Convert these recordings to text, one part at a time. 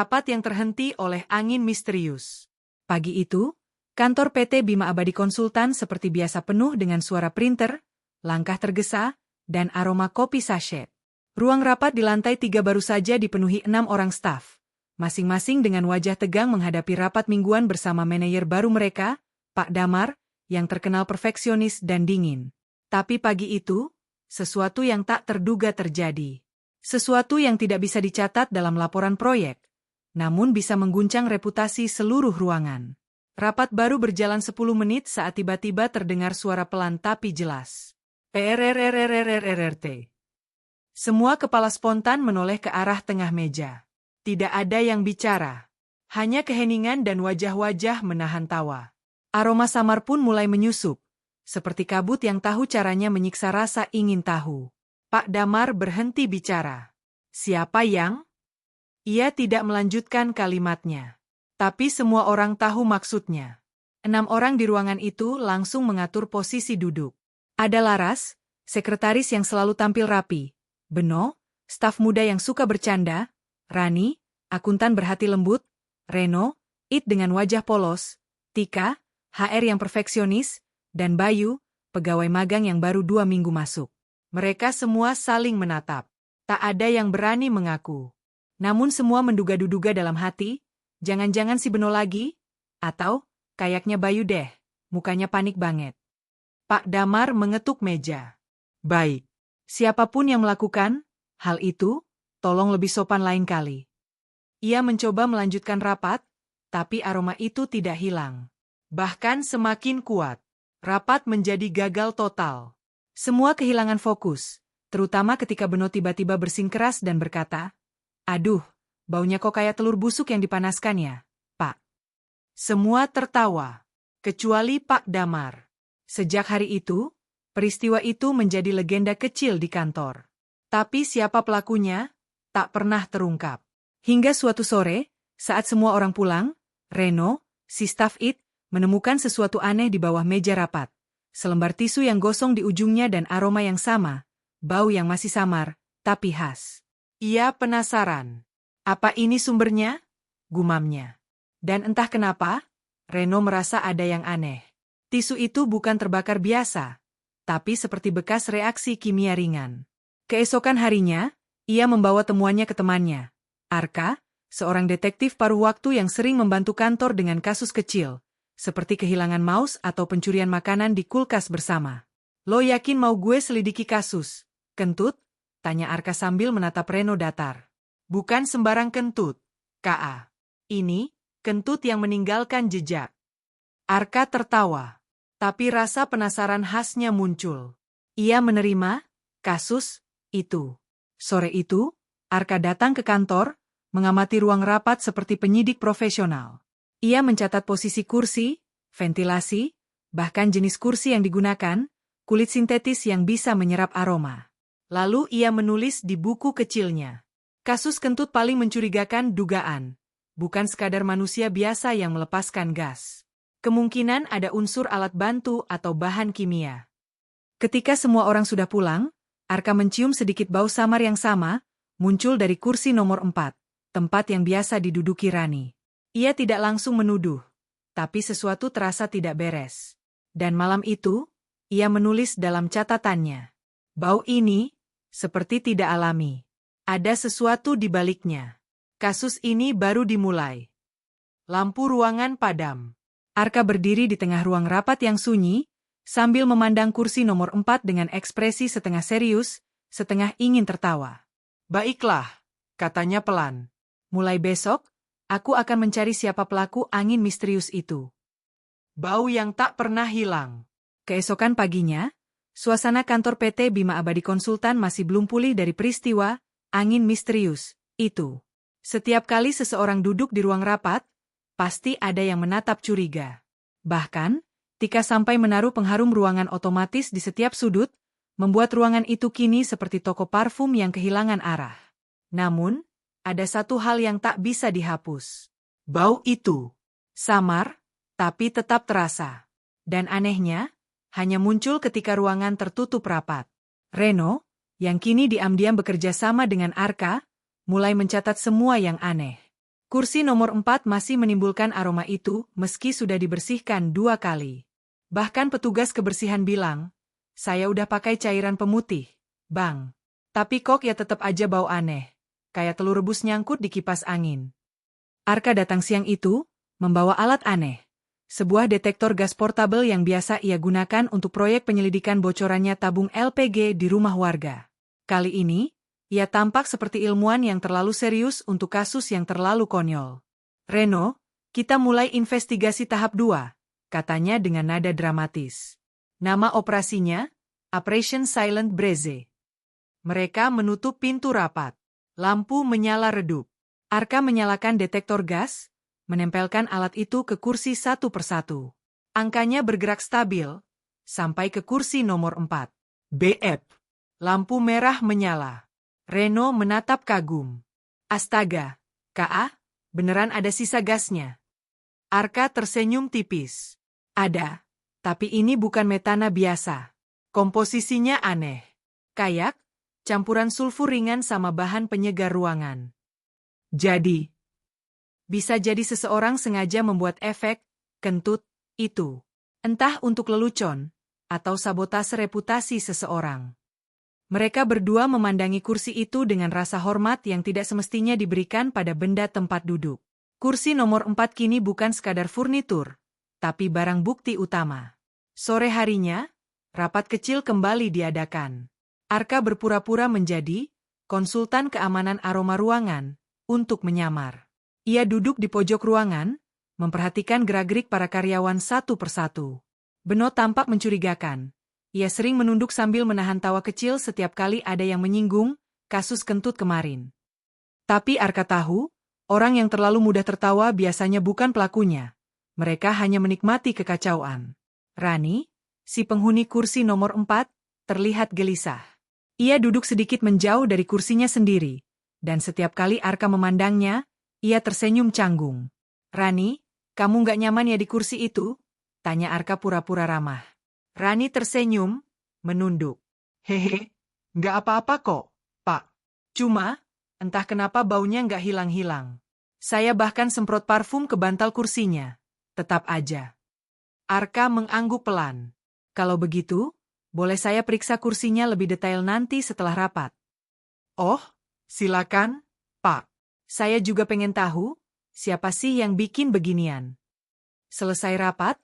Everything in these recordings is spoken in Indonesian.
Rapat yang terhenti oleh angin misterius. Pagi itu, kantor PT Bima Abadi Konsultan seperti biasa penuh dengan suara printer, langkah tergesa, dan aroma kopi sachet. Ruang rapat di lantai 3 baru saja dipenuhi 6 orang staf, masing-masing dengan wajah tegang menghadapi rapat mingguan bersama manajer baru mereka, Pak Damar, yang terkenal perfeksionis dan dingin. Tapi pagi itu, sesuatu yang tak terduga terjadi. Sesuatu yang tidak bisa dicatat dalam laporan proyek, namun bisa mengguncang reputasi seluruh ruangan. Rapat baru berjalan 10 menit saat tiba-tiba terdengar suara pelan tapi jelas. PRRRRRRRT. Semua kepala spontan menoleh ke arah tengah meja. Tidak ada yang bicara. Hanya keheningan dan wajah-wajah menahan tawa. Aroma samar pun mulai menyusup, seperti kabut yang tahu caranya menyiksa rasa ingin tahu. Pak Damar berhenti bicara. Siapa yang? Ia tidak melanjutkan kalimatnya. Tapi semua orang tahu maksudnya. 6 orang di ruangan itu langsung mengatur posisi duduk. Ada Laras, sekretaris yang selalu tampil rapi. Beno, staf muda yang suka bercanda. Rani, akuntan berhati lembut. Reno, It dengan wajah polos. Tika, HR yang perfeksionis. Dan Bayu, pegawai magang yang baru 2 minggu masuk. Mereka semua saling menatap. Tak ada yang berani mengaku. Namun semua menduga-duga dalam hati, jangan-jangan si Beno lagi? Atau, kayaknya Bayu deh, mukanya panik banget. Pak Damar mengetuk meja. Baik. Siapapun yang melakukan hal itu, tolong lebih sopan lain kali. Ia mencoba melanjutkan rapat, tapi aroma itu tidak hilang. Bahkan semakin kuat. Rapat menjadi gagal total. Semua kehilangan fokus, terutama ketika Beno tiba-tiba bersikeras dan berkata, "Aduh, baunya kok kayak telur busuk yang dipanaskan ya, Pak." Semua tertawa, kecuali Pak Damar. Sejak hari itu, peristiwa itu menjadi legenda kecil di kantor. Tapi siapa pelakunya, tak pernah terungkap. Hingga suatu sore, saat semua orang pulang, Reno, si staf IT, menemukan sesuatu aneh di bawah meja rapat. Selembar tisu yang gosong di ujungnya dan aroma yang sama, bau yang masih samar, tapi khas. Ia penasaran. Apa ini sumbernya? Gumamnya. Dan entah kenapa, Reno merasa ada yang aneh. Tisu itu bukan terbakar biasa, tapi seperti bekas reaksi kimia ringan. Keesokan harinya, ia membawa temuannya ke temannya, Arka, seorang detektif paruh waktu yang sering membantu kantor dengan kasus kecil, seperti kehilangan mouse atau pencurian makanan di kulkas bersama. Lo yakin mau gue selidiki kasus? Kentut? Tanya Arka sambil menatap Reno datar. Bukan sembarang kentut, K.A. Ini, kentut yang meninggalkan jejak. Arka tertawa, tapi rasa penasaran khasnya muncul. Ia menerima kasus itu. Sore itu, Arka datang ke kantor, mengamati ruang rapat seperti penyidik profesional. Ia mencatat posisi kursi, ventilasi, bahkan jenis kursi yang digunakan, kulit sintetis yang bisa menyerap aroma. Lalu ia menulis di buku kecilnya. Kasus kentut paling mencurigakan dugaan. Bukan sekadar manusia biasa yang melepaskan gas. Kemungkinan ada unsur alat bantu atau bahan kimia. Ketika semua orang sudah pulang, Arka mencium sedikit bau samar yang sama, muncul dari kursi nomor 4, tempat yang biasa diduduki Rani. Ia tidak langsung menuduh, tapi sesuatu terasa tidak beres. Dan malam itu, ia menulis dalam catatannya. Bau ini seperti tidak alami. Ada sesuatu di baliknya. Kasus ini baru dimulai. Lampu ruangan padam. Arka berdiri di tengah ruang rapat yang sunyi, sambil memandang kursi nomor 4 dengan ekspresi setengah serius, setengah ingin tertawa. Baiklah, katanya pelan. Mulai besok, aku akan mencari siapa pelaku angin misterius itu. Bau yang tak pernah hilang. Keesokan paginya, suasana kantor PT Bima Abadi Konsultan masih belum pulih dari peristiwa angin misterius itu. Setiap kali seseorang duduk di ruang rapat, pasti ada yang menatap curiga. Bahkan, Tika sampai menaruh pengharum ruangan otomatis di setiap sudut, membuat ruangan itu kini seperti toko parfum yang kehilangan arah. Namun, ada satu hal yang tak bisa dihapus. Bau itu samar, tapi tetap terasa. Dan anehnya, hanya muncul ketika ruangan tertutup rapat. Reno, yang kini diam-diam bekerja sama dengan Arka, mulai mencatat semua yang aneh. Kursi nomor 4 masih menimbulkan aroma itu meski sudah dibersihkan 2 kali. Bahkan petugas kebersihan bilang, saya udah pakai cairan pemutih, Bang. Tapi kok ya tetap aja bau aneh. Kayak telur rebus nyangkut di kipas angin. Arka datang siang itu, membawa alat aneh. Sebuah detektor gas portabel yang biasa ia gunakan untuk proyek penyelidikan bocorannya tabung LPG di rumah warga. Kali ini, ia tampak seperti ilmuwan yang terlalu serius untuk kasus yang terlalu konyol. Reno, kita mulai investigasi tahap 2, katanya dengan nada dramatis. Nama operasinya, Operation Silent Breeze. Mereka menutup pintu rapat. Lampu menyala redup. Arka menyalakan detektor gas, menempelkan alat itu ke kursi satu persatu. Angkanya bergerak stabil, sampai ke kursi nomor 4. BF. Lampu merah menyala. Reno menatap kagum. Astaga, Ka, beneran ada sisa gasnya. Arka tersenyum tipis. Ada, tapi ini bukan metana biasa. Komposisinya aneh. Kayak campuran sulfur ringan sama bahan penyegar ruangan. Jadi, bisa jadi seseorang sengaja membuat efek kentut itu. Entah untuk lelucon, atau sabotase reputasi seseorang. Mereka berdua memandangi kursi itu dengan rasa hormat yang tidak semestinya diberikan pada benda tempat duduk. Kursi nomor 4 kini bukan sekadar furnitur, tapi barang bukti utama. Sore harinya, rapat kecil kembali diadakan. Arka berpura-pura menjadi konsultan keamanan aroma ruangan untuk menyamar. Ia duduk di pojok ruangan, memperhatikan gerak-gerik para karyawan satu persatu. Beno tampak mencurigakan. Ia sering menunduk sambil menahan tawa kecil setiap kali ada yang menyinggung kasus kentut kemarin. Tapi Arka tahu, orang yang terlalu mudah tertawa biasanya bukan pelakunya. Mereka hanya menikmati kekacauan. Rani, si penghuni kursi nomor 4, terlihat gelisah. Ia duduk sedikit menjauh dari kursinya sendiri, dan setiap kali Arka memandangnya, ia tersenyum canggung. Rani, kamu nggak nyaman ya di kursi itu? Tanya Arka pura-pura ramah. Rani tersenyum, menunduk. Hehe, nggak apa-apa kok, Pak. Cuma, entah kenapa baunya nggak hilang-hilang. Saya bahkan semprot parfum ke bantal kursinya. Tetap aja. Arka mengangguk pelan. Kalau begitu, boleh saya periksa kursinya lebih detail nanti setelah rapat? Oh, silakan, Pak. Saya juga pengen tahu, siapa sih yang bikin beginian? Selesai rapat,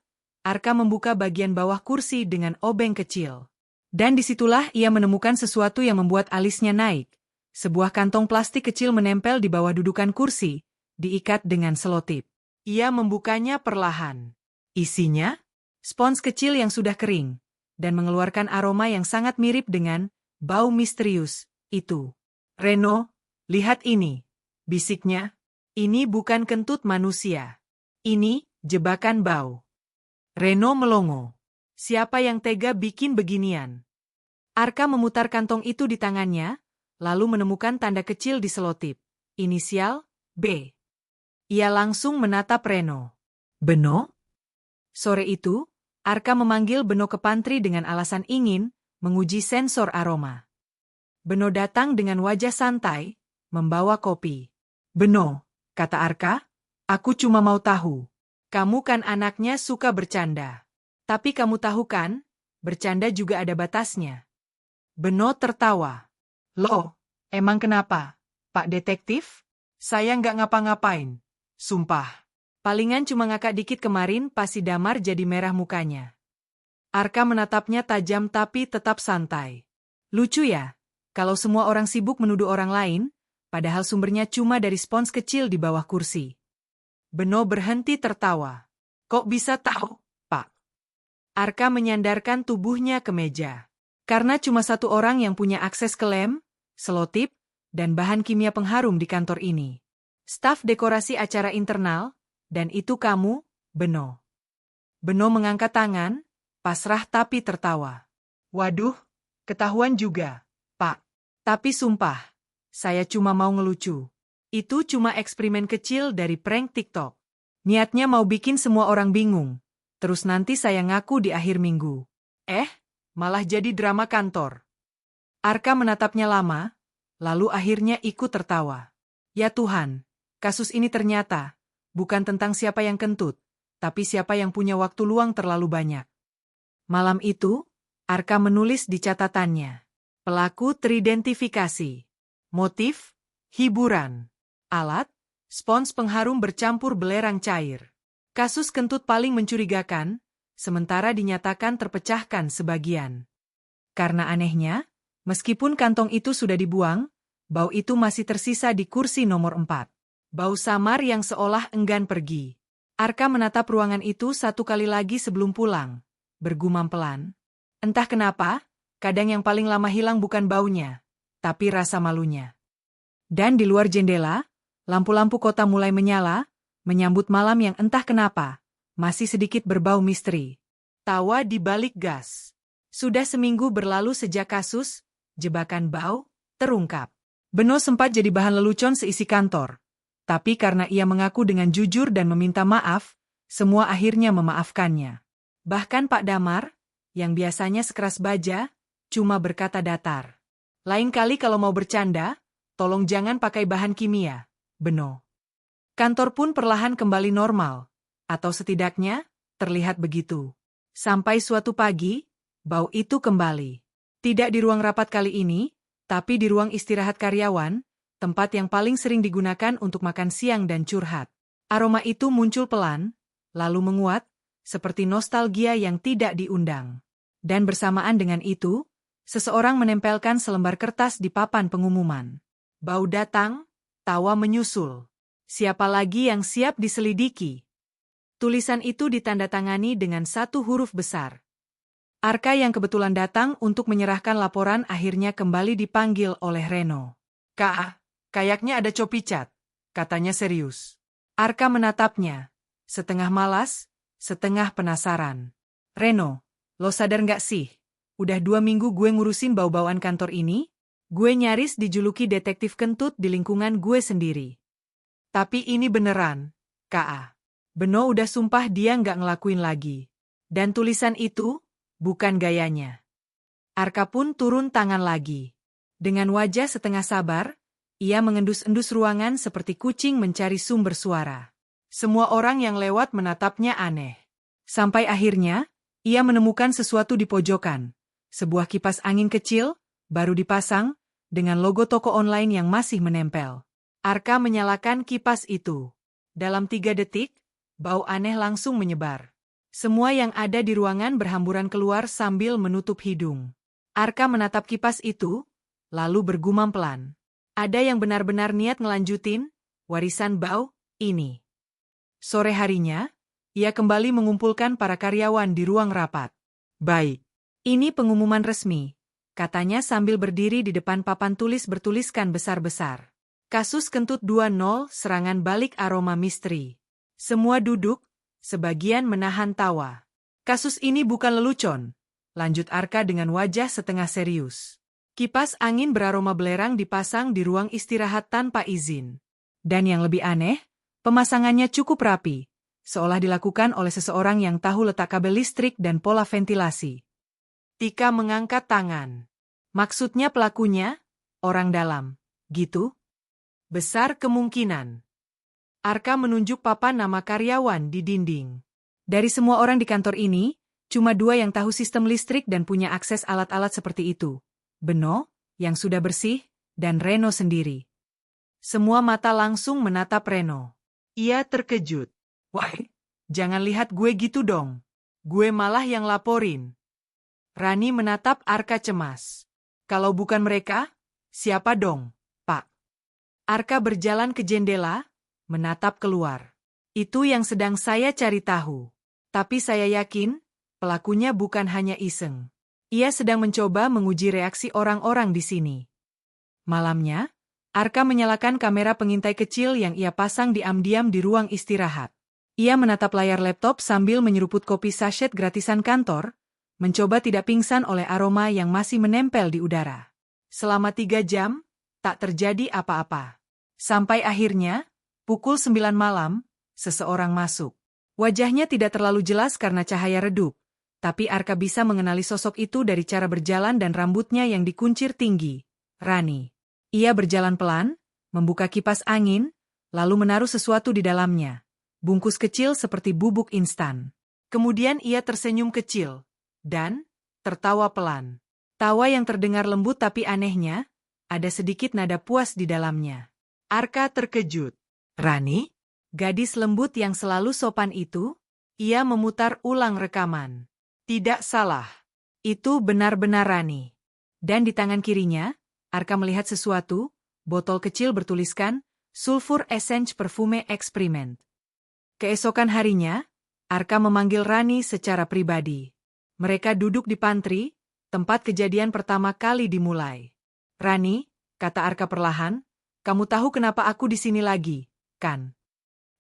Arka membuka bagian bawah kursi dengan obeng kecil. Dan disitulah ia menemukan sesuatu yang membuat alisnya naik. Sebuah kantong plastik kecil menempel di bawah dudukan kursi, diikat dengan selotip. Ia membukanya perlahan. Isinya, spons kecil yang sudah kering, dan mengeluarkan aroma yang sangat mirip dengan bau misterius itu. Reno, lihat ini, bisiknya. Ini bukan kentut manusia. Ini jebakan bau. Reno melongo. Siapa yang tega bikin beginian? Arka memutar kantong itu di tangannya, lalu menemukan tanda kecil di selotip. Inisial, B. Ia langsung menatap Reno. Beno? Sore itu, Arka memanggil Beno ke pantry dengan alasan ingin menguji sensor aroma. Beno datang dengan wajah santai, membawa kopi. Beno, kata Arka, aku cuma mau tahu. Kamu kan anaknya suka bercanda. Tapi kamu tahu kan, bercanda juga ada batasnya. Beno tertawa. Loh, emang kenapa, Pak Detektif? Saya nggak ngapa-ngapain. Sumpah. Palingan cuma ngakak dikit kemarin pas si Damar jadi merah mukanya. Arka menatapnya tajam tapi tetap santai. Lucu ya, kalau semua orang sibuk menuduh orang lain, padahal sumbernya cuma dari spons kecil di bawah kursi. Beno berhenti tertawa. Kok bisa tahu, Pak? Arka menyandarkan tubuhnya ke meja. Karena cuma satu orang yang punya akses ke lem, selotip, dan bahan kimia pengharum di kantor ini. Staf dekorasi acara internal, dan itu kamu, Beno. Beno mengangkat tangan, pasrah tapi tertawa. Waduh, ketahuan juga, Pak. Tapi sumpah, saya cuma mau ngelucu. Itu cuma eksperimen kecil dari prank TikTok. Niatnya mau bikin semua orang bingung. Terus nanti saya ngaku di akhir minggu. Malah jadi drama kantor. Arka menatapnya lama, lalu akhirnya ikut tertawa. Ya Tuhan, kasus ini ternyata bukan tentang siapa yang kentut, tapi siapa yang punya waktu luang terlalu banyak. Malam itu, Arka menulis di catatannya. Pelaku teridentifikasi. Motif, hiburan. Alat, spons pengharum bercampur belerang cair. Kasus kentut paling mencurigakan, sementara dinyatakan terpecahkan sebagian. Karena anehnya, meskipun kantong itu sudah dibuang, bau itu masih tersisa di kursi nomor 4. Bau samar yang seolah enggan pergi. Arka menatap ruangan itu satu kali lagi sebelum pulang. Bergumam pelan. Entah kenapa, kadang yang paling lama hilang bukan baunya, tapi rasa malunya. Dan di luar jendela, lampu-lampu kota mulai menyala, menyambut malam yang entah kenapa masih sedikit berbau misteri. Tawa di balik gas. Sudah seminggu berlalu sejak kasus jebakan bau terungkap. Beno sempat jadi bahan lelucon seisi kantor. Tapi karena ia mengaku dengan jujur dan meminta maaf, semua akhirnya memaafkannya. Bahkan Pak Damar, yang biasanya sekeras baja, cuma berkata datar. Lain kali kalau mau bercanda, tolong jangan pakai bahan kimia, Beno. Kantor pun perlahan kembali normal, atau setidaknya terlihat begitu. Sampai suatu pagi, bau itu kembali. Tidak di ruang rapat kali ini, tapi di ruang istirahat karyawan, tempat yang paling sering digunakan untuk makan siang dan curhat. Aroma itu muncul pelan, lalu menguat, seperti nostalgia yang tidak diundang. Dan bersamaan dengan itu, seseorang menempelkan selembar kertas di papan pengumuman. Bau datang, tawa menyusul. Siapa lagi yang siap diselidiki? Tulisan itu ditandatangani dengan satu huruf besar. Arka yang kebetulan datang untuk menyerahkan laporan akhirnya kembali dipanggil oleh Reno. Kak, kayaknya ada copicat, katanya serius. Arka menatapnya, setengah malas, setengah penasaran. Reno, lo sadar nggak sih? Udah 2 minggu gue ngurusin bau-bauan kantor ini, gue nyaris dijuluki detektif kentut di lingkungan gue sendiri. Tapi ini beneran, Kak. Beno udah sumpah dia nggak ngelakuin lagi. Dan tulisan itu bukan gayanya. Arka pun turun tangan lagi. Dengan wajah setengah sabar, ia mengendus-endus ruangan seperti kucing mencari sumber suara. Semua orang yang lewat menatapnya aneh. Sampai akhirnya, ia menemukan sesuatu di pojokan. Sebuah kipas angin kecil, baru dipasang, dengan logo toko online yang masih menempel. Arka menyalakan kipas itu. Dalam 3 detik, bau aneh langsung menyebar. Semua yang ada di ruangan berhamburan keluar sambil menutup hidung. Arka menatap kipas itu, lalu bergumam pelan. Ada yang benar-benar niat ngelanjutin warisan bau ini. Sore harinya, ia kembali mengumpulkan para karyawan di ruang rapat. Baik, ini pengumuman resmi, katanya sambil berdiri di depan papan tulis bertuliskan besar-besar. Kasus kentut 2-0 serangan balik aroma misteri. Semua duduk, sebagian menahan tawa. Kasus ini bukan lelucon, lanjut Arka dengan wajah setengah serius. Kipas angin beraroma belerang dipasang di ruang istirahat tanpa izin. Dan yang lebih aneh, pemasangannya cukup rapi, seolah dilakukan oleh seseorang yang tahu letak kabel listrik dan pola ventilasi. Tika mengangkat tangan. Maksudnya pelakunya, orang dalam, gitu? Besar kemungkinan. Arka menunjuk papan nama karyawan di dinding. Dari semua orang di kantor ini, cuma 2 yang tahu sistem listrik dan punya akses alat-alat seperti itu. Beno, yang sudah bersih, dan Reno sendiri. Semua mata langsung menatap Reno. Ia terkejut. Wah, jangan lihat gue gitu dong. Gue malah yang laporin. Rani menatap Arka cemas. Kalau bukan mereka, siapa dong, Pak? Arka berjalan ke jendela, menatap keluar. Itu yang sedang saya cari tahu. Tapi saya yakin, pelakunya bukan hanya iseng. Ia sedang mencoba menguji reaksi orang-orang di sini. Malamnya, Arka menyalakan kamera pengintai kecil yang ia pasang diam-diam di ruang istirahat. Ia menatap layar laptop sambil menyeruput kopi sachet gratisan kantor, mencoba tidak pingsan oleh aroma yang masih menempel di udara. Selama 3 jam, tak terjadi apa-apa. Sampai akhirnya, pukul 9 malam, seseorang masuk. Wajahnya tidak terlalu jelas karena cahaya redup. Tapi Arka bisa mengenali sosok itu dari cara berjalan dan rambutnya yang dikuncir tinggi. Rani. Ia berjalan pelan, membuka kipas angin, lalu menaruh sesuatu di dalamnya. Bungkus kecil seperti bubuk instan. Kemudian ia tersenyum kecil dan tertawa pelan. Tawa yang terdengar lembut tapi anehnya, ada sedikit nada puas di dalamnya. Arka terkejut. Rani? Gadis lembut yang selalu sopan itu? Ia memutar ulang rekaman. Tidak salah. Itu benar-benar Rani. Dan di tangan kirinya, Arka melihat sesuatu, botol kecil bertuliskan, Sulfur Essence Perfume Experiment. Keesokan harinya, Arka memanggil Rani secara pribadi. Mereka duduk di pantry, tempat kejadian pertama kali dimulai. Rani, kata Arka perlahan, kamu tahu kenapa aku di sini lagi, kan?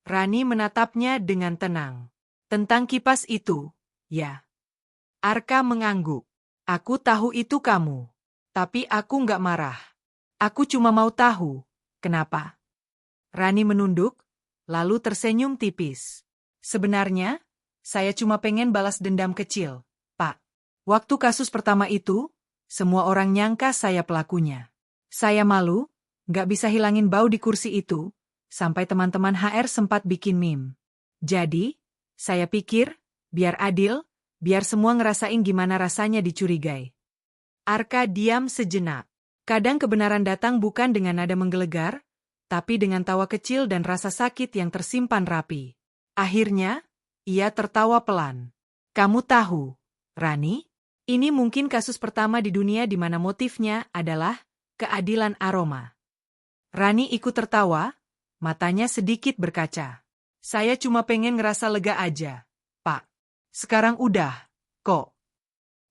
Rani menatapnya dengan tenang. Tentang kipas itu, ya. Arka mengangguk. Aku tahu itu kamu. Tapi aku nggak marah. Aku cuma mau tahu, kenapa? Rani menunduk, lalu tersenyum tipis. Sebenarnya, saya cuma pengen balas dendam kecil, Pak. Waktu kasus pertama itu, semua orang nyangka saya pelakunya. Saya malu, nggak bisa hilangin bau di kursi itu, sampai teman-teman HR sempat bikin meme. Jadi, saya pikir, biar adil, biar semua ngerasain gimana rasanya dicurigai. Arka diam sejenak. Kadang kebenaran datang bukan dengan nada menggelegar, tapi dengan tawa kecil dan rasa sakit yang tersimpan rapi. Akhirnya, ia tertawa pelan. Kamu tahu, Rani? Ini mungkin kasus pertama di dunia di mana motifnya adalah keadilan aroma. Rani ikut tertawa, matanya sedikit berkaca. Saya cuma pengen ngerasa lega aja, Pak. Sekarang udah, kok.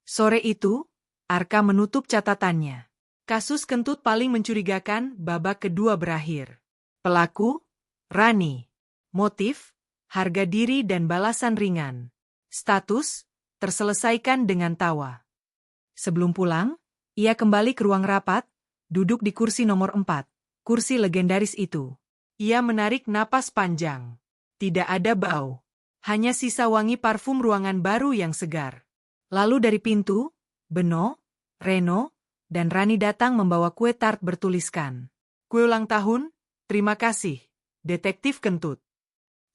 Sore itu, Arka menutup catatannya. Kasus kentut paling mencurigakan babak kedua berakhir. Pelaku, Rani. Motif, harga diri dan balasan ringan. Status, terselesaikan dengan tawa. Sebelum pulang, ia kembali ke ruang rapat, duduk di kursi nomor 4, kursi legendaris itu. Ia menarik napas panjang. Tidak ada bau. Hanya sisa wangi parfum ruangan baru yang segar. Lalu dari pintu, Beno, Reno, dan Rani datang membawa kue tart bertuliskan. Kue ulang tahun, terima kasih, Detektif Kentut.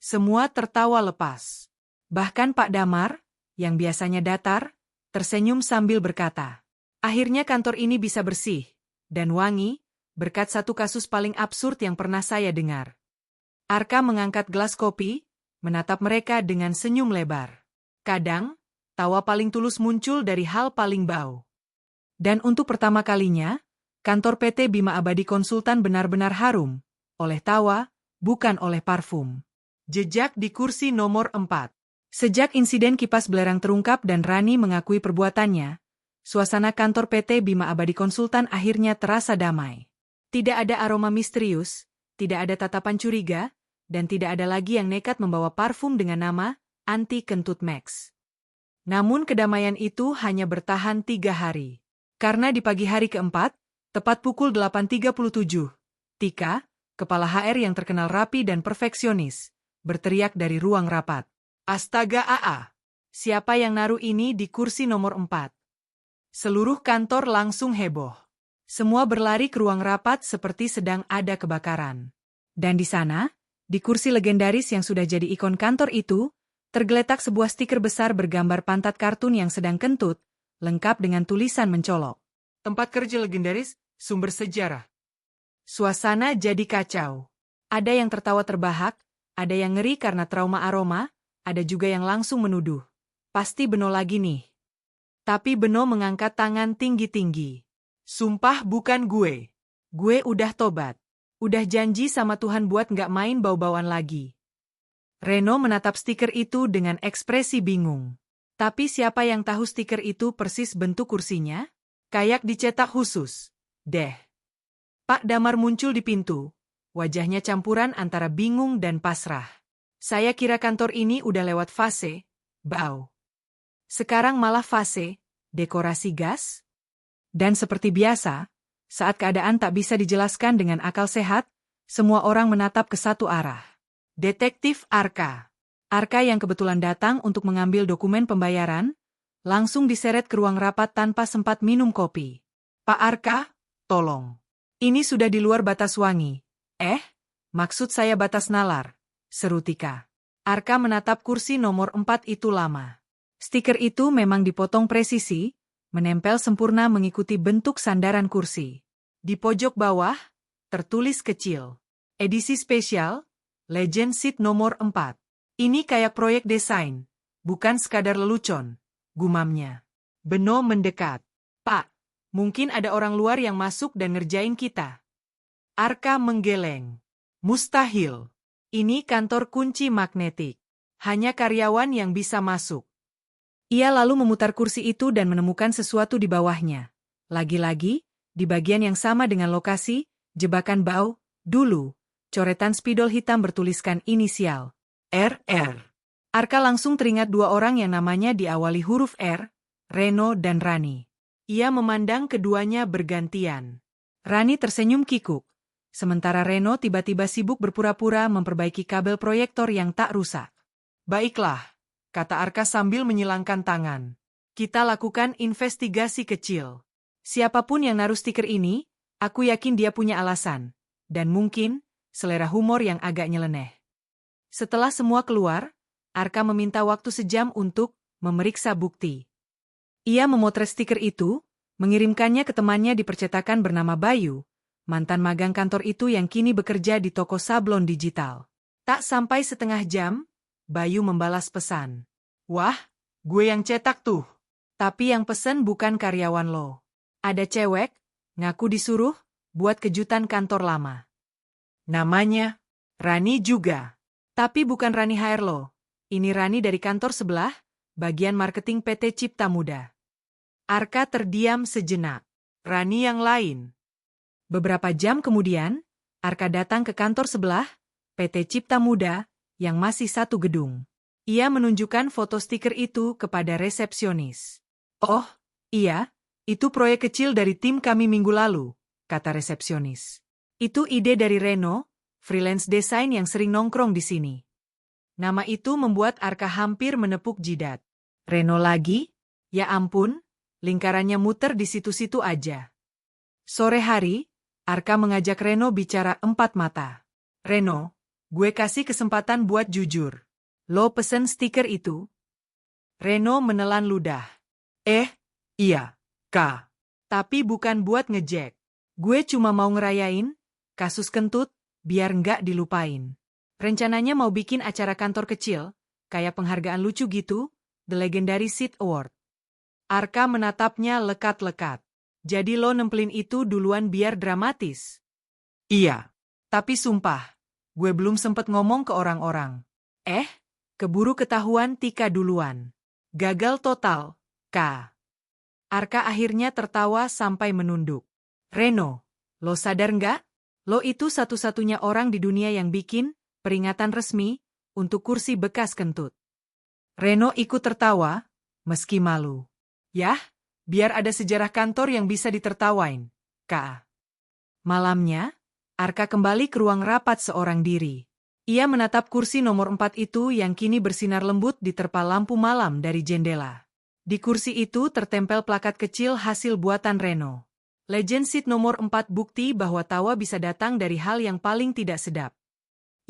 Semua tertawa lepas. Bahkan Pak Damar, yang biasanya datar, tersenyum sambil berkata, akhirnya kantor ini bisa bersih dan wangi, berkat satu kasus paling absurd yang pernah saya dengar. Arka mengangkat gelas kopi, menatap mereka dengan senyum lebar. Kadang, tawa paling tulus muncul dari hal paling bau. Dan untuk pertama kalinya, kantor PT Bima Abadi Konsultan benar-benar harum, oleh tawa, bukan oleh parfum. Jejak di kursi nomor 4. Sejak insiden kipas belerang terungkap dan Rani mengakui perbuatannya, suasana kantor PT Bima Abadi Konsultan akhirnya terasa damai. Tidak ada aroma misterius, tidak ada tatapan curiga, dan tidak ada lagi yang nekat membawa parfum dengan nama Anti Kentut Max. Namun kedamaian itu hanya bertahan 3 hari. Karena di pagi hari keempat, tepat pukul 8.37, Tika, kepala HR yang terkenal rapi dan perfeksionis, berteriak dari ruang rapat. Astaga AA, siapa yang naruh ini di kursi nomor 4? Seluruh kantor langsung heboh. Semua berlari ke ruang rapat seperti sedang ada kebakaran. Dan di sana, di kursi legendaris yang sudah jadi ikon kantor itu, tergeletak sebuah stiker besar bergambar pantat kartun yang sedang kentut, lengkap dengan tulisan mencolok. Tempat kerja legendaris, sumber sejarah. Suasana jadi kacau. Ada yang tertawa terbahak, ada yang ngeri karena trauma aroma, ada juga yang langsung menuduh. Pasti Beno lagi nih. Tapi Beno mengangkat tangan tinggi-tinggi. Sumpah bukan gue. Gue udah tobat. Udah janji sama Tuhan buat nggak main bau-bauan lagi. Reno menatap stiker itu dengan ekspresi bingung. Tapi siapa yang tahu stiker itu persis bentuk kursinya? Kayak dicetak khusus. Deh. Pak Damar muncul di pintu. Wajahnya campuran antara bingung dan pasrah. Saya kira kantor ini udah lewat fase bau. Sekarang malah fase dekorasi gas? Dan seperti biasa, saat keadaan tak bisa dijelaskan dengan akal sehat, semua orang menatap ke satu arah. Detektif Arka. Arka yang kebetulan datang untuk mengambil dokumen pembayaran, langsung diseret ke ruang rapat tanpa sempat minum kopi. Pak Arka, tolong. Ini sudah di luar batas wangi. Maksud saya batas nalar, seru Tika. Arka menatap kursi nomor 4 itu lama. Stiker itu memang dipotong presisi, menempel sempurna mengikuti bentuk sandaran kursi. Di pojok bawah, tertulis kecil. Edisi spesial, Legend Seat nomor 4. Ini kayak proyek desain, bukan sekadar lelucon, gumamnya. Beno mendekat. Pak, mungkin ada orang luar yang masuk dan ngerjain kita. Arka menggeleng. Mustahil. Ini kantor kunci magnetik. Hanya karyawan yang bisa masuk. Ia lalu memutar kursi itu dan menemukan sesuatu di bawahnya. Lagi-lagi, di bagian yang sama dengan lokasi, jebakan bau, dulu, coretan spidol hitam bertuliskan inisial. RR. Arka langsung teringat dua orang yang namanya diawali huruf R, Reno dan Rani. Ia memandang keduanya bergantian. Rani tersenyum kikuk. Sementara Reno tiba-tiba sibuk berpura-pura memperbaiki kabel proyektor yang tak rusak. Baiklah, kata Arka sambil menyilangkan tangan. Kita lakukan investigasi kecil. Siapapun yang naruh stiker ini, aku yakin dia punya alasan. Dan mungkin, selera humor yang agak nyeleneh. Setelah semua keluar, Arka meminta waktu sejam untuk memeriksa bukti. Ia memotret stiker itu, mengirimkannya ke temannya di percetakan bernama Bayu, mantan magang kantor itu yang kini bekerja di toko sablon digital. Tak sampai setengah jam, Bayu membalas pesan. Wah, gue yang cetak tuh. Tapi yang pesen bukan karyawan lo. Ada cewek, ngaku disuruh, buat kejutan kantor lama. Namanya, Rani juga. Tapi bukan Rani HR lo. Ini Rani dari kantor sebelah, bagian marketing PT Cipta Muda. Arka terdiam sejenak. Rani yang lain. Beberapa jam kemudian, Arka datang ke kantor sebelah, PT Cipta Muda, yang masih satu gedung. Ia menunjukkan foto stiker itu kepada resepsionis. Oh, iya, itu proyek kecil dari tim kami minggu lalu, kata resepsionis. Itu ide dari Reno, freelance desain yang sering nongkrong di sini. Nama itu membuat Arka hampir menepuk jidat. Reno lagi? Ya ampun, lingkarannya muter di situ-situ aja. Sore hari, Arka mengajak Reno bicara empat mata. Reno, gue kasih kesempatan buat jujur. Lo pesen stiker itu? Reno menelan ludah. Iya, Kak. Tapi bukan buat ngejek. Gue cuma mau ngerayain kasus kentut, biar nggak dilupain. Rencananya mau bikin acara kantor kecil, kayak penghargaan lucu gitu, The Legendary Seat Award. Arka menatapnya lekat-lekat. Jadi lo nempelin itu duluan biar dramatis? Iya. Tapi sumpah, gue belum sempet ngomong ke orang-orang. Keburu ketahuan Tika duluan. Gagal total, Kak. Arka akhirnya tertawa sampai menunduk. Reno, lo sadar nggak? Lo itu satu-satunya orang di dunia yang bikin peringatan resmi untuk kursi bekas kentut. Reno ikut tertawa, meski malu. Yah, biar ada sejarah kantor yang bisa ditertawain, Kak. Malamnya, Arka kembali ke ruang rapat seorang diri. Ia menatap kursi nomor 4 itu yang kini bersinar lembut diterpa lampu malam dari jendela. Di kursi itu tertempel plakat kecil hasil buatan Reno. Legend Seat nomor 4 bukti bahwa tawa bisa datang dari hal yang paling tidak sedap.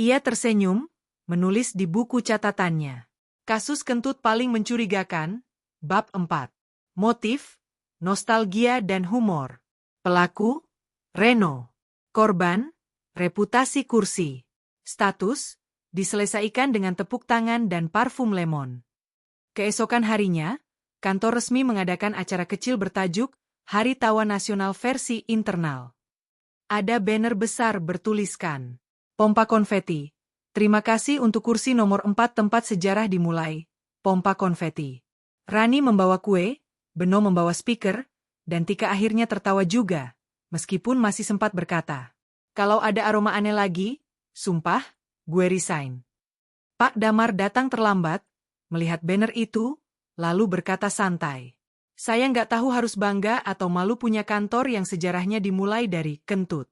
Ia tersenyum, menulis di buku catatannya. Kasus kentut paling mencurigakan, bab 4. Motif, nostalgia dan humor. Pelaku, Reno. Korban, reputasi kursi. Status, diselesaikan dengan tepuk tangan dan parfum lemon. Keesokan harinya, kantor resmi mengadakan acara kecil bertajuk Hari Tawa Nasional versi internal. Ada banner besar bertuliskan, pompa konfeti. Terima kasih untuk kursi nomor 4 tempat sejarah dimulai. Pompa konfeti. Rani membawa kue, Beno membawa speaker, dan Tika akhirnya tertawa juga, meskipun masih sempat berkata, kalau ada aroma aneh lagi, sumpah, gue resign. Pak Damar datang terlambat, melihat banner itu, lalu berkata santai. Saya nggak tahu harus bangga atau malu punya kantor yang sejarahnya dimulai dari kentut.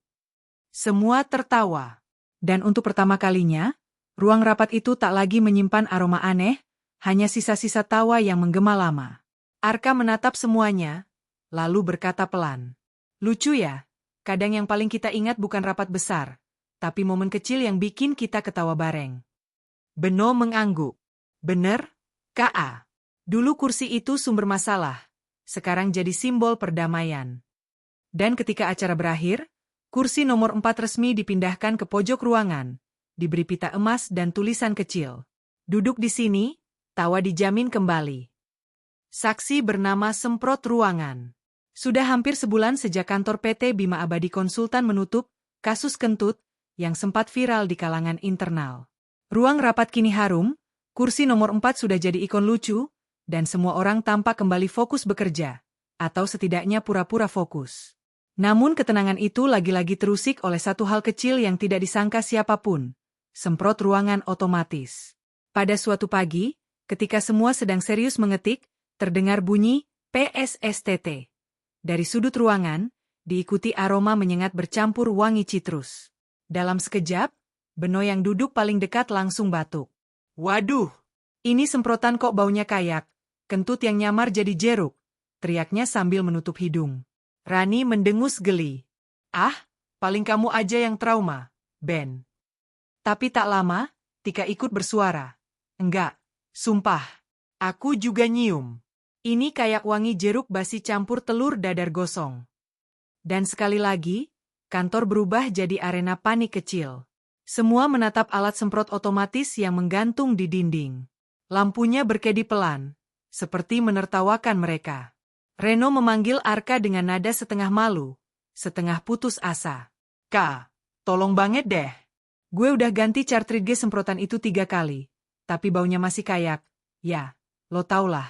Semua tertawa. Dan untuk pertama kalinya, ruang rapat itu tak lagi menyimpan aroma aneh, hanya sisa-sisa tawa yang menggema lama. Arka menatap semuanya, lalu berkata pelan. Lucu ya, kadang yang paling kita ingat bukan rapat besar, tapi momen kecil yang bikin kita ketawa bareng. Beno mengangguk. Bener, K.A. Dulu kursi itu sumber masalah, sekarang jadi simbol perdamaian. Dan ketika acara berakhir, kursi nomor 4 resmi dipindahkan ke pojok ruangan, diberi pita emas dan tulisan kecil. Duduk di sini, tawa dijamin kembali. Saksi bernama Semprot Ruangan. Sudah hampir sebulan sejak kantor PT Bima Abadi Konsultan menutup kasus kentut yang sempat viral di kalangan internal. Ruang rapat kini harum, kursi nomor 4 sudah jadi ikon lucu, dan semua orang tampak kembali fokus bekerja, atau setidaknya pura-pura fokus. Namun ketenangan itu lagi-lagi terusik oleh satu hal kecil yang tidak disangka siapapun, semprot ruangan otomatis. Pada suatu pagi, ketika semua sedang serius mengetik, terdengar bunyi PSSTT. Dari sudut ruangan, diikuti aroma menyengat bercampur wangi citrus. Dalam sekejap, Beno yang duduk paling dekat langsung batuk. Waduh, ini semprotan kok baunya kayak kentut yang nyamar jadi jeruk, teriaknya sambil menutup hidung. Rani mendengus geli. Ah, paling kamu aja yang trauma, Ben. Tapi tak lama, Tika ikut bersuara. Enggak, sumpah. Aku juga nyium. Ini kayak wangi jeruk basi campur telur dadar gosong. Dan sekali lagi, kantor berubah jadi arena panik kecil. Semua menatap alat semprot otomatis yang menggantung di dinding. Lampunya berkedip pelan, seperti menertawakan mereka. Reno memanggil Arka dengan nada setengah malu, setengah putus asa. Kak, tolong banget deh. Gue udah ganti cartridge semprotan itu 3 kali, tapi baunya masih kayak, ya, lo tau lah.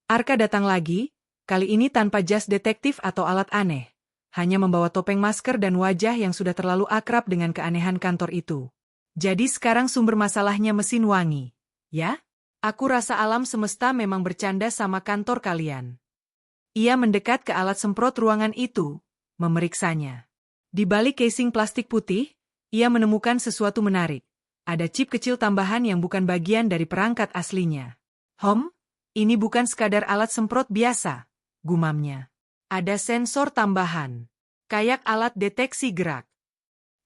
Arka datang lagi, kali ini tanpa jas detektif atau alat aneh, hanya membawa topeng masker dan wajah yang sudah terlalu akrab dengan keanehan kantor itu. Jadi sekarang sumber masalahnya mesin wangi, ya? Aku rasa alam semesta memang bercanda sama kantor kalian. Ia mendekat ke alat semprot ruangan itu, memeriksanya. Di balik casing plastik putih, ia menemukan sesuatu menarik. Ada chip kecil tambahan yang bukan bagian dari perangkat aslinya. Ini bukan sekadar alat semprot biasa, gumamnya. Ada sensor tambahan, kayak alat deteksi gerak.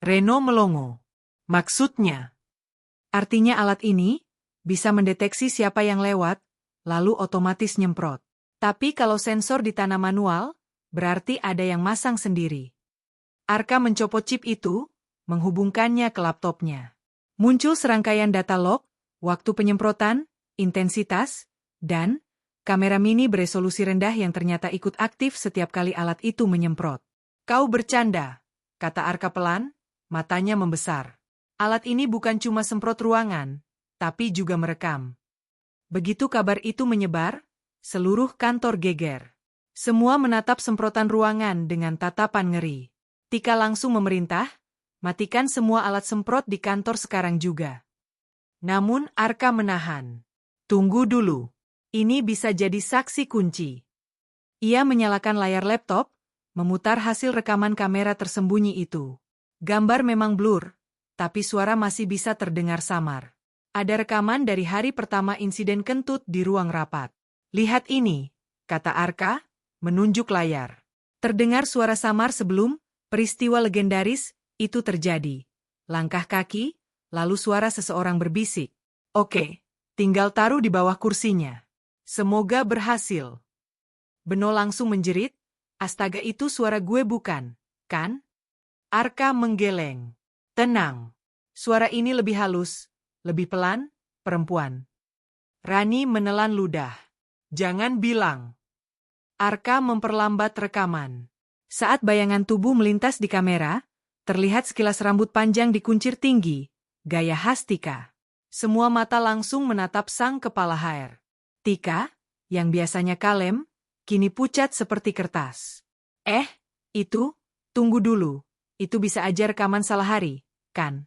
Reno melongo. Maksudnya? Artinya alat ini bisa mendeteksi siapa yang lewat, lalu otomatis nyemprot. Tapi kalau sensor ditanam manual, berarti ada yang masang sendiri. Arka mencopot chip itu, menghubungkannya ke laptopnya. Muncul serangkaian data log, waktu penyemprotan, intensitas, dan kamera mini beresolusi rendah yang ternyata ikut aktif setiap kali alat itu menyemprot. Kau bercanda, kata Arka pelan, matanya membesar. Alat ini bukan cuma semprot ruangan, tapi juga merekam. Begitu kabar itu menyebar, seluruh kantor geger. Semua menatap semprotan ruangan dengan tatapan ngeri. Tika langsung memerintah, matikan semua alat semprot di kantor sekarang juga. Namun Arka menahan. Tunggu dulu. Ini bisa jadi saksi kunci. Ia menyalakan layar laptop, memutar hasil rekaman kamera tersembunyi itu. Gambar memang blur, tapi suara masih bisa terdengar samar. Ada rekaman dari hari pertama insiden kentut di ruang rapat. Lihat ini, kata Arka, menunjuk layar. Terdengar suara samar sebelum peristiwa legendaris itu terjadi. Langkah kaki, lalu suara seseorang berbisik. Oke, tinggal taruh di bawah kursinya. Semoga berhasil. Beno langsung menjerit, astaga itu suara gue bukan, kan? Arka menggeleng. Tenang. Suara ini lebih halus, lebih pelan, perempuan. Rani menelan ludah. Jangan bilang. Arka memperlambat rekaman. Saat bayangan tubuh melintas di kamera, terlihat sekilas rambut panjang dikuncir tinggi, gaya khas Tika. Semua mata langsung menatap sang kepala HR. Tika, yang biasanya kalem, kini pucat seperti kertas. Tunggu dulu, itu bisa aja rekaman salah hari, kan?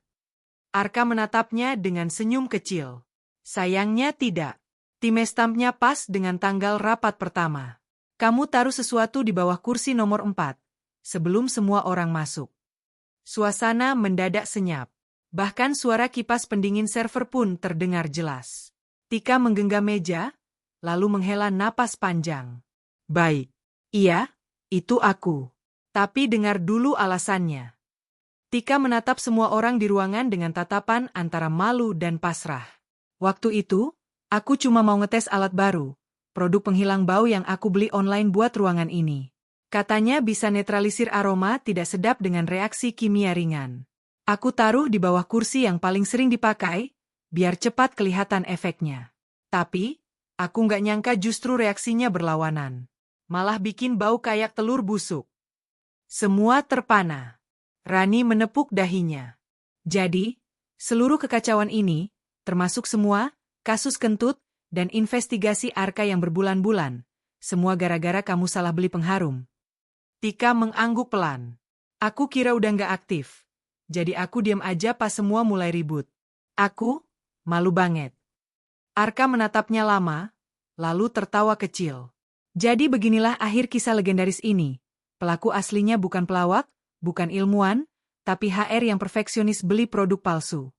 Arka menatapnya dengan senyum kecil. Sayangnya tidak. Timestampnya pas dengan tanggal rapat pertama. Kamu taruh sesuatu di bawah kursi nomor 4, sebelum semua orang masuk. Suasana mendadak senyap. Bahkan suara kipas pendingin server pun terdengar jelas. Tika menggenggam meja, lalu menghela napas panjang. Baik. Iya, itu aku. Tapi dengar dulu alasannya. Tika menatap semua orang di ruangan dengan tatapan antara malu dan pasrah. Waktu itu, aku cuma mau ngetes alat baru, produk penghilang bau yang aku beli online buat ruangan ini. Katanya bisa netralisir aroma tidak sedap dengan reaksi kimia ringan. Aku taruh di bawah kursi yang paling sering dipakai, biar cepat kelihatan efeknya. Tapi, aku nggak nyangka justru reaksinya berlawanan. Malah bikin bau kayak telur busuk. Semua terpana. Rani menepuk dahinya. Jadi, seluruh kekacauan ini, termasuk semua kasus kentut dan investigasi Arka yang berbulan-bulan, semua gara-gara kamu salah beli pengharum. Tika mengangguk pelan. Aku kira udah nggak aktif. Jadi aku diam aja pas semua mulai ribut. Aku malu banget. Arka menatapnya lama, lalu tertawa kecil. Jadi beginilah akhir kisah legendaris ini. Pelaku aslinya bukan pelawak, bukan ilmuwan, tapi HR yang perfeksionis beli produk palsu.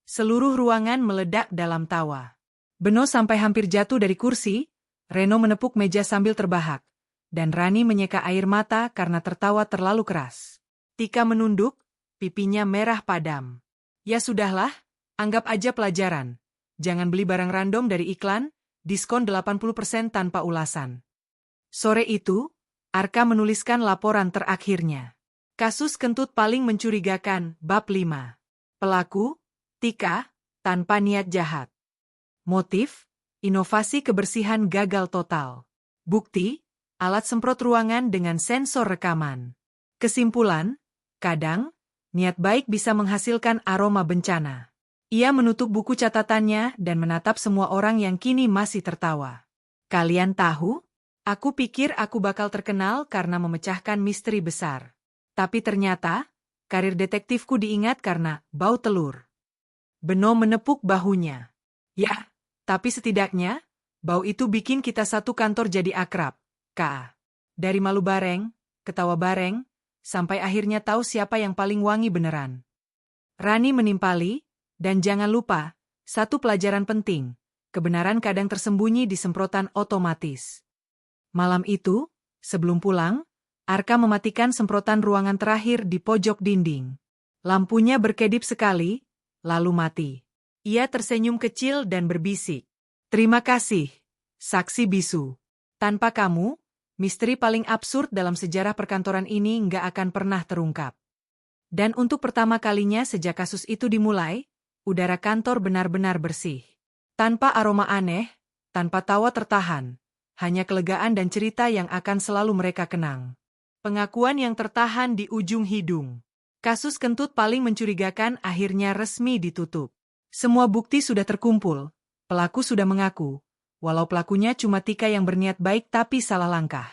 Seluruh ruangan meledak dalam tawa. Beno sampai hampir jatuh dari kursi, Reno menepuk meja sambil terbahak, dan Rani menyeka air mata karena tertawa terlalu keras. Tika menunduk, pipinya merah padam. Ya sudahlah, anggap aja pelajaran. Jangan beli barang random dari iklan, diskon 80% tanpa ulasan. Sore itu, Arka menuliskan laporan terakhirnya. Kasus kentut paling mencurigakan, bab 5. Pelaku, Tika, tanpa niat jahat. Motif, inovasi kebersihan gagal total. Bukti, alat semprot ruangan dengan sensor rekaman. Kesimpulan, kadang, niat baik bisa menghasilkan aroma bencana. Ia menutup buku catatannya dan menatap semua orang yang kini masih tertawa. Kalian tahu? Aku pikir aku bakal terkenal karena memecahkan misteri besar. Tapi ternyata, karir detektifku diingat karena bau telur. Beno menepuk bahunya. Ya, tapi setidaknya, bau itu bikin kita satu kantor jadi akrab, Kak. Dari malu bareng, ketawa bareng, sampai akhirnya tahu siapa yang paling wangi beneran. Rani menimpali, dan jangan lupa, satu pelajaran penting, kebenaran kadang tersembunyi di semprotan otomatis. Malam itu, sebelum pulang, Arka mematikan semprotan ruangan terakhir di pojok dinding. Lampunya berkedip sekali, lalu mati. Ia tersenyum kecil dan berbisik. Terima kasih, saksi bisu. Tanpa kamu, misteri paling absurd dalam sejarah perkantoran ini nggak akan pernah terungkap. Dan untuk pertama kalinya sejak kasus itu dimulai, udara kantor benar-benar bersih. Tanpa aroma aneh, tanpa tawa tertahan, hanya kelegaan dan cerita yang akan selalu mereka kenang. Pengakuan yang tertahan di ujung hidung. Kasus kentut paling mencurigakan akhirnya resmi ditutup. Semua bukti sudah terkumpul, pelaku sudah mengaku, walau pelakunya cuma Tika yang berniat baik tapi salah langkah.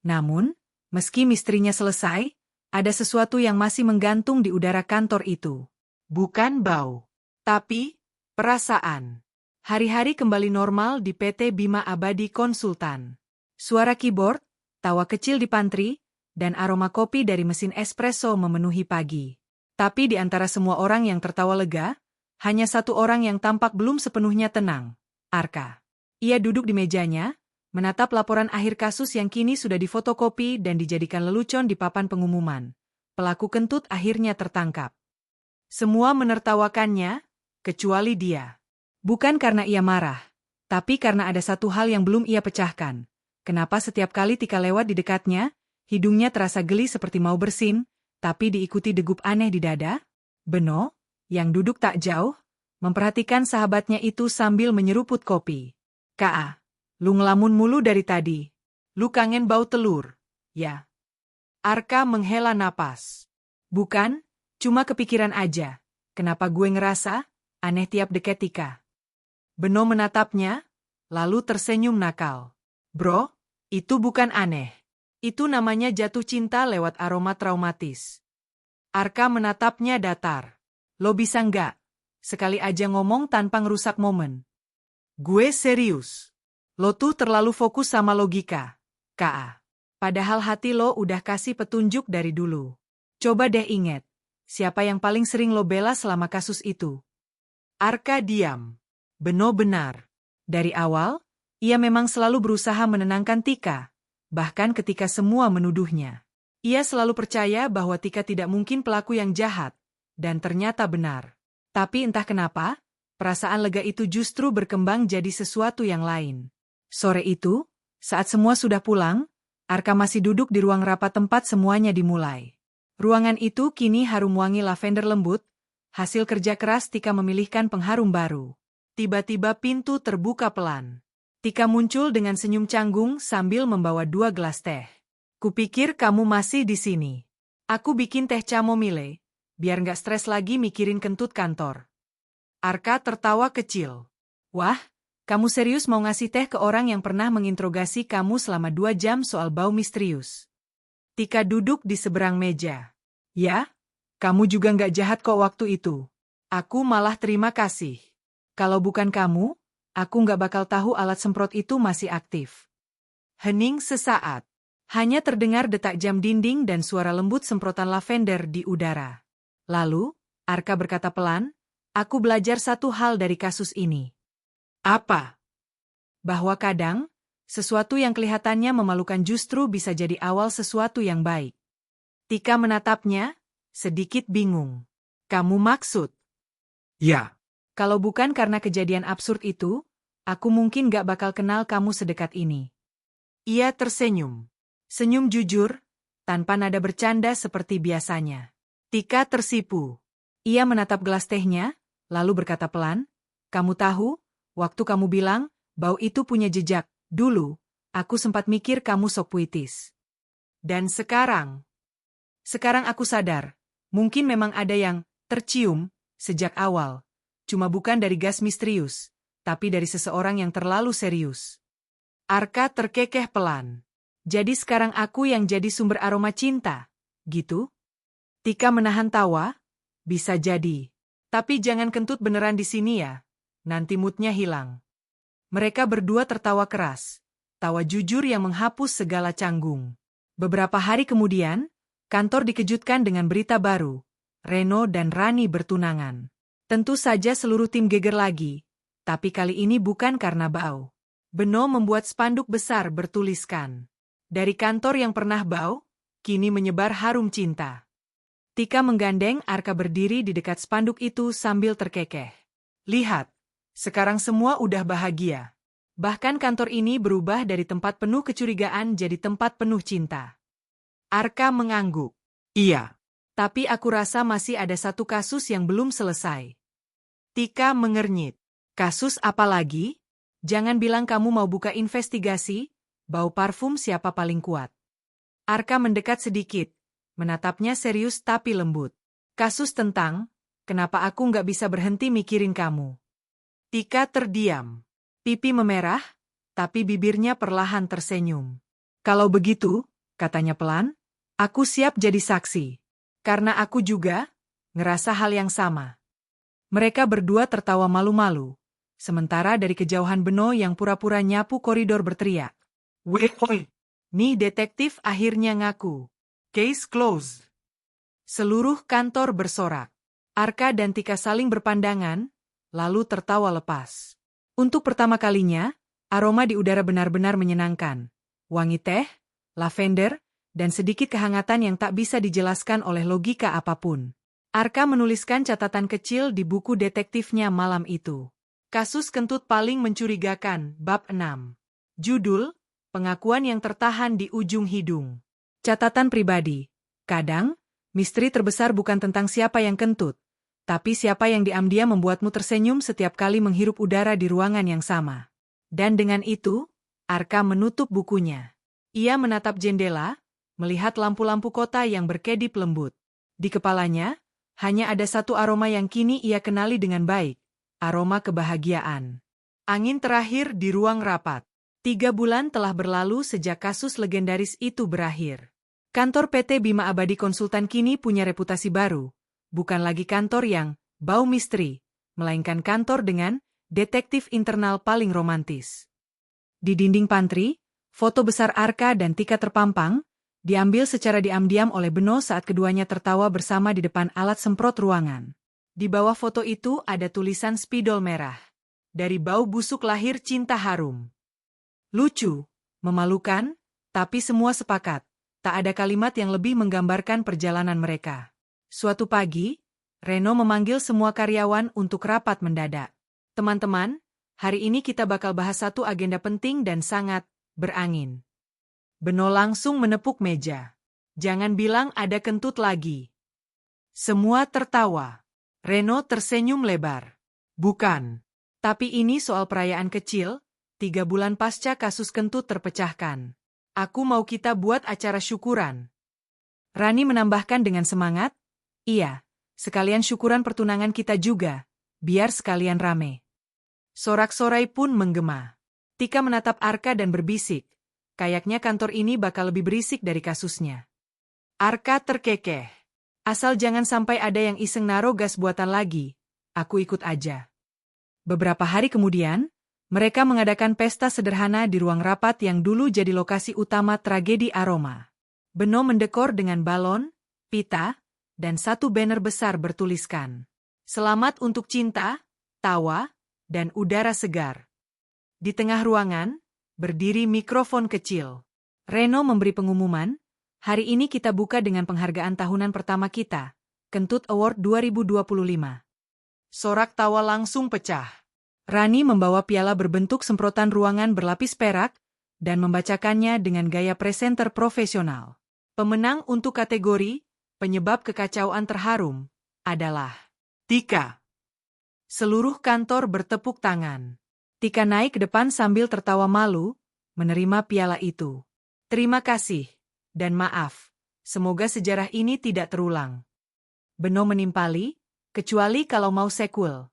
Namun, meski misterinya selesai, ada sesuatu yang masih menggantung di udara kantor itu. Bukan bau, tapi perasaan. Hari-hari kembali normal di PT Bima Abadi Konsultan. Suara keyboard, tawa kecil di pantry, dan aroma kopi dari mesin espresso memenuhi pagi. Tapi di antara semua orang yang tertawa lega, hanya satu orang yang tampak belum sepenuhnya tenang, Arka. Ia duduk di mejanya, menatap laporan akhir kasus yang kini sudah difotokopi dan dijadikan lelucon di papan pengumuman. Pelaku kentut akhirnya tertangkap. Semua menertawakannya, kecuali dia. Bukan karena ia marah, tapi karena ada satu hal yang belum ia pecahkan. Kenapa setiap kali Tika lewat di dekatnya, hidungnya terasa geli seperti mau bersin, tapi diikuti degup aneh di dada? Beno, yang duduk tak jauh, memperhatikan sahabatnya itu sambil menyeruput kopi. Kak, lu ngelamun mulu dari tadi. Lu kangen bau telur, ya? Arka menghela napas. Bukan, cuma kepikiran aja. Kenapa gue ngerasa aneh tiap deket Tika? Beno menatapnya, lalu tersenyum nakal. Bro, itu bukan aneh. Itu namanya jatuh cinta lewat aroma traumatis. Arka menatapnya datar. Lo bisa nggak? Sekali aja ngomong tanpa ngerusak momen. Gue serius. Lo tuh terlalu fokus sama logika, Kak. Padahal hati lo udah kasih petunjuk dari dulu. Coba deh inget, siapa yang paling sering lo bela selama kasus itu? Arka diam. Beno benar. Dari awal, ia memang selalu berusaha menenangkan Tika, bahkan ketika semua menuduhnya. Ia selalu percaya bahwa Tika tidak mungkin pelaku yang jahat, dan ternyata benar. Tapi entah kenapa, perasaan lega itu justru berkembang jadi sesuatu yang lain. Sore itu, saat semua sudah pulang, Arka masih duduk di ruang rapat tempat semuanya dimulai. Ruangan itu kini harum wangi lavender lembut, hasil kerja keras Tika memilihkan pengharum baru. Tiba-tiba pintu terbuka pelan. Tika muncul dengan senyum canggung sambil membawa 2 gelas teh. Kupikir kamu masih di sini. Aku bikin teh chamomile, biar nggak stres lagi mikirin kentut kantor. Arka tertawa kecil. Wah, kamu serius mau ngasih teh ke orang yang pernah menginterogasi kamu selama 2 jam soal bau misterius? Tika duduk di seberang meja. Ya, kamu juga nggak jahat kok waktu itu. Aku malah terima kasih. Kalau bukan kamu, aku nggak bakal tahu alat semprot itu masih aktif. Hening sesaat. Hanya terdengar detak jam dinding dan suara lembut semprotan lavender di udara. Lalu, Arka berkata pelan, aku belajar satu hal dari kasus ini. Apa? Bahwa kadang, sesuatu yang kelihatannya memalukan justru bisa jadi awal sesuatu yang baik. Tika menatapnya, sedikit bingung. Kamu maksud? Ya. Kalau bukan karena kejadian absurd itu, aku mungkin gak bakal kenal kamu sedekat ini. Ia tersenyum. Senyum jujur, tanpa nada bercanda seperti biasanya. Tika tersipu. Ia menatap gelas tehnya, lalu berkata pelan, kamu tahu, waktu kamu bilang, bau itu punya jejak, dulu, aku sempat mikir kamu sok puitis. Dan sekarang aku sadar, mungkin memang ada yang tercium sejak awal, cuma bukan dari gas misterius, tapi dari seseorang yang terlalu serius. Arka terkekeh pelan. Jadi sekarang aku yang jadi sumber aroma cinta, gitu? Tika menahan tawa, bisa jadi. Tapi jangan kentut beneran di sini ya, nanti moodnya hilang. Mereka berdua tertawa keras, tawa jujur yang menghapus segala canggung. Beberapa hari kemudian, kantor dikejutkan dengan berita baru, Reno dan Rani bertunangan. Tentu saja seluruh tim geger lagi, tapi kali ini bukan karena bau. Beno membuat spanduk besar bertuliskan. Dari kantor yang pernah bau, kini menyebar harum cinta. Tika menggandeng Arka berdiri di dekat spanduk itu sambil terkekeh. Lihat, sekarang semua udah bahagia. Bahkan kantor ini berubah dari tempat penuh kecurigaan jadi tempat penuh cinta. Arka mengangguk. Iya. Tapi aku rasa masih ada satu kasus yang belum selesai. Tika mengernyit. Kasus apa lagi? Jangan bilang kamu mau buka investigasi. Bau parfum siapa paling kuat? Arka mendekat sedikit, menatapnya serius tapi lembut. Kasus tentang, kenapa aku nggak bisa berhenti mikirin kamu? Tika terdiam. Pipi memerah, tapi bibirnya perlahan tersenyum. Kalau begitu, katanya pelan, aku siap jadi saksi. Karena aku juga ngerasa hal yang sama. Mereka berdua tertawa malu-malu, sementara dari kejauhan Beno yang pura-pura nyapu koridor berteriak. Woi, nih detektif akhirnya ngaku. Case closed. Seluruh kantor bersorak. Arka dan Tika saling berpandangan, lalu tertawa lepas. Untuk pertama kalinya, aroma di udara benar-benar menyenangkan. Wangi teh, lavender, dan sedikit kehangatan yang tak bisa dijelaskan oleh logika apapun. Arka menuliskan catatan kecil di buku detektifnya malam itu. Kasus kentut paling mencurigakan, bab 6. Judul, pengakuan yang tertahan di ujung hidung. Catatan pribadi. Kadang, misteri terbesar bukan tentang siapa yang kentut, tapi siapa yang diam-diam membuatmu tersenyum setiap kali menghirup udara di ruangan yang sama. Dan dengan itu, Arka menutup bukunya. Ia menatap jendela, melihat lampu-lampu kota yang berkedip lembut. Di kepalanya, hanya ada satu aroma yang kini ia kenali dengan baik, aroma kebahagiaan. Angin terakhir di ruang rapat. 3 bulan telah berlalu sejak kasus legendaris itu berakhir. Kantor PT Bima Abadi Konsultan kini punya reputasi baru, bukan lagi kantor yang bau misteri, melainkan kantor dengan detektif internal paling romantis. Di dinding pantry, foto besar Arka dan Tika terpampang, diambil secara diam-diam oleh Beno saat keduanya tertawa bersama di depan alat semprot ruangan. Di bawah foto itu ada tulisan spidol merah. Dari bau busuk lahir cinta harum. Lucu, memalukan, tapi semua sepakat. Tak ada kalimat yang lebih menggambarkan perjalanan mereka. Suatu pagi, Reno memanggil semua karyawan untuk rapat mendadak. Teman-teman, hari ini kita bakal bahas satu agenda penting dan sangat berangin. Beno langsung menepuk meja. Jangan bilang ada kentut lagi. Semua tertawa. Reno tersenyum lebar. Bukan. Tapi ini soal perayaan kecil, 3 bulan pasca kasus kentut terpecahkan. Aku mau kita buat acara syukuran. Rani menambahkan dengan semangat, iya, sekalian syukuran pertunangan kita juga, biar sekalian rame. Sorak-sorai pun menggema. Tika menatap Arka dan berbisik, kayaknya kantor ini bakal lebih berisik dari kasusnya. Arka terkekeh. Asal jangan sampai ada yang iseng naruh gas buatan lagi, aku ikut aja. Beberapa hari kemudian, mereka mengadakan pesta sederhana di ruang rapat yang dulu jadi lokasi utama tragedi Aroma. Beno mendekor dengan balon, pita, dan satu banner besar bertuliskan, "Selamat untuk cinta, tawa, dan udara segar." Di tengah ruangan, berdiri mikrofon kecil. Reno memberi pengumuman, "Hari ini kita buka dengan penghargaan tahunan pertama kita, Kentut Award 2025. Sorak tawa langsung pecah. Rani membawa piala berbentuk semprotan ruangan berlapis perak dan membacakannya dengan gaya presenter profesional. Pemenang untuk kategori penyebab kekacauan terharum adalah Tika. Seluruh kantor bertepuk tangan. Tika naik ke depan sambil tertawa malu, menerima piala itu. "Terima kasih. Dan maaf, semoga sejarah ini tidak terulang." Beno menimpali, "Kecuali kalau mau sequel."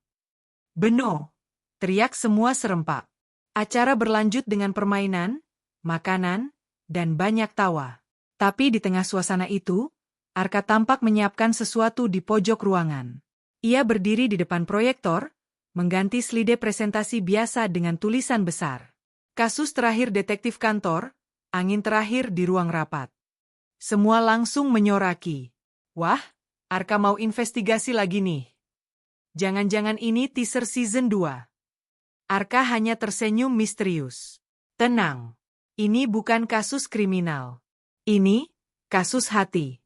"Beno!" teriak semua serempak. Acara berlanjut dengan permainan, makanan, dan banyak tawa. Tapi di tengah suasana itu, Arka tampak menyiapkan sesuatu di pojok ruangan. Ia berdiri di depan proyektor, mengganti slide presentasi biasa dengan tulisan besar. "Kasus terakhir detektif kantor, angin terakhir di ruang rapat." Semua langsung menyoraki. "Wah, Arka mau investigasi lagi nih. Jangan-jangan ini teaser season 2. Arka hanya tersenyum misterius. "Tenang, ini bukan kasus kriminal. Ini kasus hati."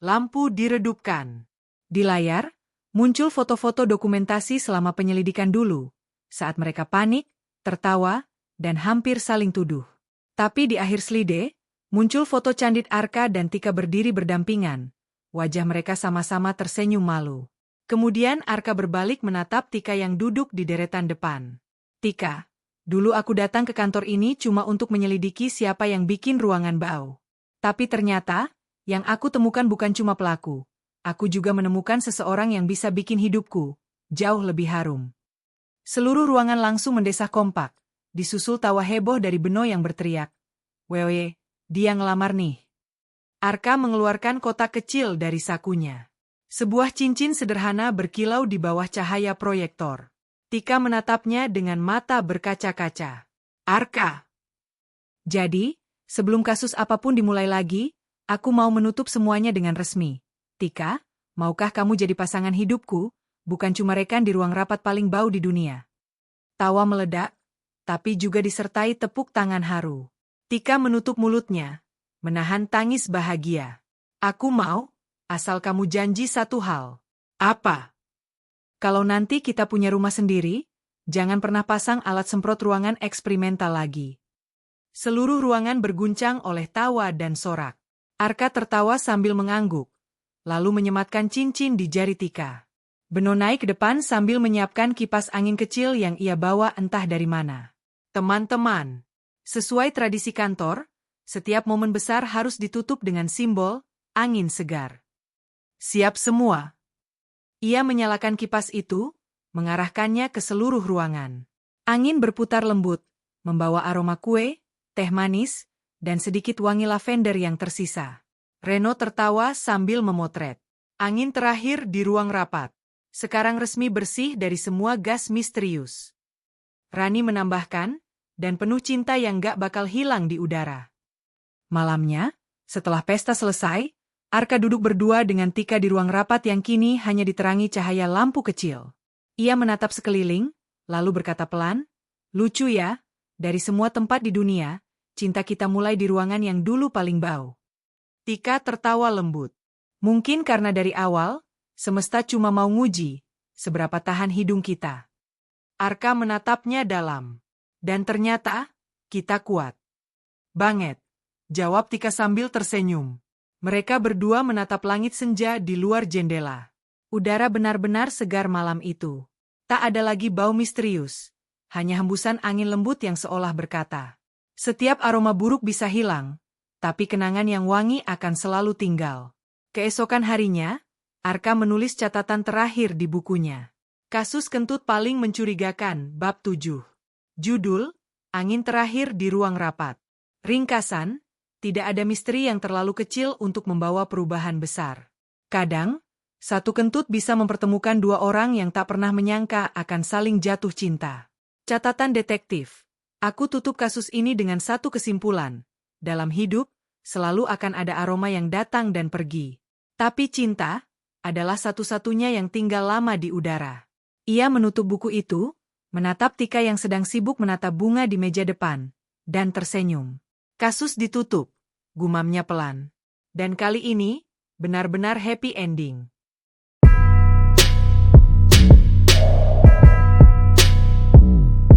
Lampu diredupkan. Di layar, muncul foto-foto dokumentasi selama penyelidikan dulu, saat mereka panik, tertawa, dan hampir saling tuduh. Tapi di akhir slide, muncul foto candid Arka dan Tika berdiri berdampingan. Wajah mereka sama-sama tersenyum malu. Kemudian Arka berbalik menatap Tika yang duduk di deretan depan. "Tika, dulu aku datang ke kantor ini cuma untuk menyelidiki siapa yang bikin ruangan bau. Tapi ternyata, yang aku temukan bukan cuma pelaku. Aku juga menemukan seseorang yang bisa bikin hidupku jauh lebih harum." Seluruh ruangan langsung mendesah kompak, disusul tawa heboh dari Beno yang berteriak, "Wewe, dia ngelamar nih." Arka mengeluarkan kotak kecil dari sakunya. Sebuah cincin sederhana berkilau di bawah cahaya proyektor. Tika menatapnya dengan mata berkaca-kaca. "Arka." "Jadi, sebelum kasus apapun dimulai lagi, aku mau menutup semuanya dengan resmi. Tika, maukah kamu jadi pasangan hidupku, bukan cuma rekan di ruang rapat paling bau di dunia?" Tawa meledak, tapi juga disertai tepuk tangan haru. Tika menutup mulutnya, menahan tangis bahagia. "Aku mau, asal kamu janji satu hal." "Apa?" "Kalau nanti kita punya rumah sendiri, jangan pernah pasang alat semprot ruangan eksperimental lagi." Seluruh ruangan berguncang oleh tawa dan sorak. Arka tertawa sambil mengangguk, lalu menyematkan cincin di jari Tika. Beno naik ke depan sambil menyiapkan kipas angin kecil yang ia bawa entah dari mana. "Teman-teman, sesuai tradisi kantor, setiap momen besar harus ditutup dengan simbol angin segar. Siap semua?" Ia menyalakan kipas itu, mengarahkannya ke seluruh ruangan. Angin berputar lembut, membawa aroma kue, teh manis, dan sedikit wangi lavender yang tersisa. Reno tertawa sambil memotret. Angin terakhir di ruang rapat. Sekarang resmi bersih dari semua gas misterius. Rani menambahkan, dan penuh cinta yang gak bakal hilang di udara. Malamnya, setelah pesta selesai, Arka duduk berdua dengan Tika di ruang rapat yang kini hanya diterangi cahaya lampu kecil. Ia menatap sekeliling, lalu berkata pelan, "Lucu ya, dari semua tempat di dunia, cinta kita mulai di ruangan yang dulu paling bau." Tika tertawa lembut. Mungkin karena dari awal, semesta cuma mau nguji seberapa tahan hidung kita. Arka menatapnya dalam. Dan ternyata, kita kuat. Banget, jawab Tika sambil tersenyum. Mereka berdua menatap langit senja di luar jendela. Udara benar-benar segar malam itu. Tak ada lagi bau misterius. Hanya hembusan angin lembut yang seolah berkata, setiap aroma buruk bisa hilang, tapi kenangan yang wangi akan selalu tinggal. Keesokan harinya, Arka menulis catatan terakhir di bukunya. Kasus kentut paling mencurigakan, bab 7. Judul, Angin Terakhir di Ruang Rapat. Ringkasan, tidak ada misteri yang terlalu kecil untuk membawa perubahan besar. Kadang, satu kentut bisa mempertemukan dua orang yang tak pernah menyangka akan saling jatuh cinta. Catatan detektif. Aku tutup kasus ini dengan satu kesimpulan. Dalam hidup, selalu akan ada aroma yang datang dan pergi. Tapi cinta adalah satu-satunya yang tinggal lama di udara. Ia menutup buku itu, menatap Tika yang sedang sibuk menata bunga di meja depan, dan tersenyum. Kasus ditutup, gumamnya pelan. Dan kali ini, benar-benar happy ending.